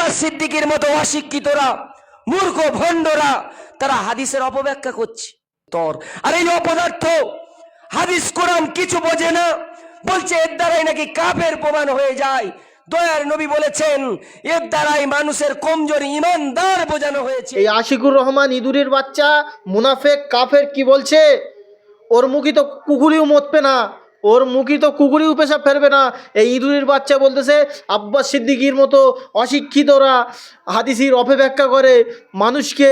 আব্বাস সিদ্দিকীর মতো অশিক্ষিতরা, মূর্খ ভণ্ডরা তারা হাদিসের অপব্যাখ্যা করছে তোর। আর এই অপদার্থ হাদিস কোরআন কিছু বোঝে না, বলছে এর দ্বারাই নাকি কাফের প্রমাণ হয়ে যায়। দয়ার নবী বলেছেন এর দ্বারাই মানুষের কমজোর ইমানদার বোঝানো হয়েছে। এই আশিকুর রহমান ইঁদুরের বাচ্চা মুনাফেক কাফের কি বলছে? ওর মুখি তো কুকুরিও মতবে না, ওর মুখি তো কুকুরিও পেশাব ফেলবে না। এই ইঁদুরের বাচ্চা বলতেছে আব্বাস সিদ্দিকীর মতো অশিক্ষিতরা হাদিসের অপব্যাখ্যা করে মানুষকে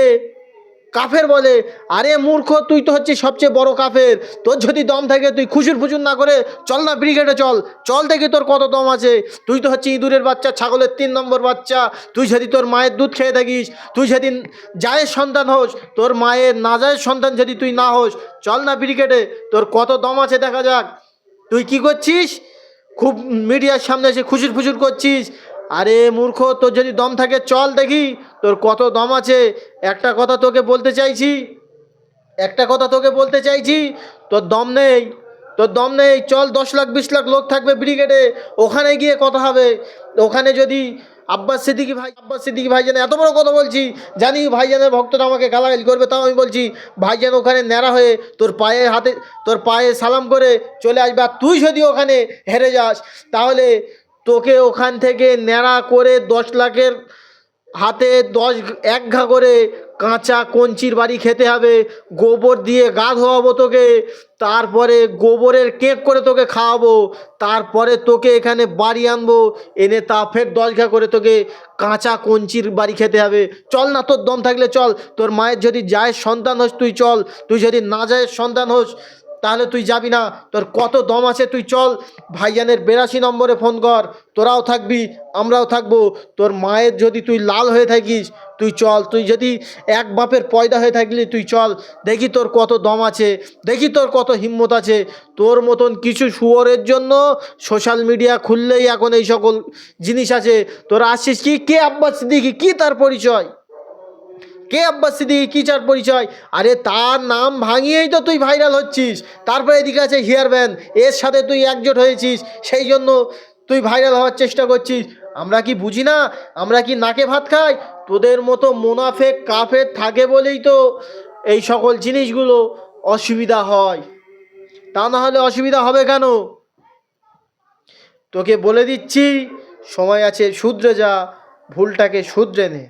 কাফের বলে। আরে মূর্খ, তুই তো হচ্ছে সবচেয়ে বড় কাফের। তোর যদি দম থাকে তুই খুশুর ফুচুর না করে চল না ব্রিগেডে, চল চল দেখি তোর কত দম আছে। তুই তো হচ্ছে ইঁদুরের বাচ্চা, ছাগলের 3 নম্বর বাচ্চা। তুই যদি তোর মায়ের দুধ খেয়ে থাকিস, তুই যদি জায়ের সন্তান হোস, তোর মায়ের নাজায়ের সন্তান যদি তুই না হোস, চল না ব্রিগেডে, তোর কত দম আছে দেখা যাক। তুই কি করছিস? খুব মিডিয়ার সামনে এসে খুশুর ফুচুর করছিস। আরে মূর্খ, তোর যদি দম থাকে চল দেখি তোর কত দম আছে। একটা কথা তোকে বলতে চাইছি, তোর দম নেই, তোর দম নেই। চল 10 লাখ 20 লাখ লোক থাকবে ব্রিগেডে, ওখানে গিয়ে কথা হবে। ওখানে যদি আব্বাস সিদ্দিকী ভাইজান, এত বড় কথা বলছি, জানি ভাইজানের ভক্তরা আমাকে গালাগালি করবে, তাও আমি বলছি ভাইজান ওখানে ন্যাড়া হয়ে তোর পায়ে সালাম করে চলে আসবে। আর তুই যদি ওখানে হেরে যাস তাহলে তোকে ওখান থেকে ন্যাড়া করে 10 লাখের হাতে 1 ঘা করে কাঁচা কঞ্চির বাড়ি খেতে হবে। গোবর দিয়ে গা ধোয়াবো তোকে, তারপরে গোবরের কেক করে তোকে খাওয়াবো, তারপরে তোকে এখানে বাড়ি আনবো, এনে তা ফের 10 ঘা করে তোকে কাঁচা কঞ্চির বাড়ি খেতে হবে। চল না, তোর দম থাকলে চল। তোর মায়ের যদি জায়ের সন্তান হোস তুই চল, তুই যদি না জায়ের সন্তান হোস তাহলে তুই যাবি না। তোর কত দম আছে তুই চল। ভাইজানের 82 নম্বরে ফোন কর, তোরাও থাকবি আমরাও থাকবো। তোর মায়ের যদি তুই লাল হয়ে থাকিস তুই চল, তুই যদি এক বাপের পয়দা হয়ে থাকলি তুই চল, দেখি তোর কত দম আছে, দেখি তোর কত হিম্মত আছে। তোর মতন কিছু শুয়োরের জন্য সোশ্যাল মিডিয়া খুললেই এখন এই সকল জিনিস আছে। তোরা আসছিস কি? কে আব্বাস সিদ্দিকী? কি তার পরিচয়? কে আব্বাস সিদ্দিকী? কি চার পরিচয়? আরে তার নাম ভাঙিয়েই তো তুই ভাইরাল হচ্ছিস। তারপরে এদিকে আছে হেয়ার ব্যান্ড, এর সাথে তুই একজোট হয়েছিস, সেই জন্য তুই ভাইরাল হওয়ার চেষ্টা করছিস। আমরা কি বুঝি না? আমরা কি নাকে ভাত খাই? তোদের মতো মুনাফেক কাফের থাকে বলেই তো এই সকল জিনিসগুলো অসুবিধা হয়, তা না হলে অসুবিধা হবে কেন? তোকে বলে দিচ্ছি, সময় আছে, শুধরে যা, ভুলটাকে শুধরে নে।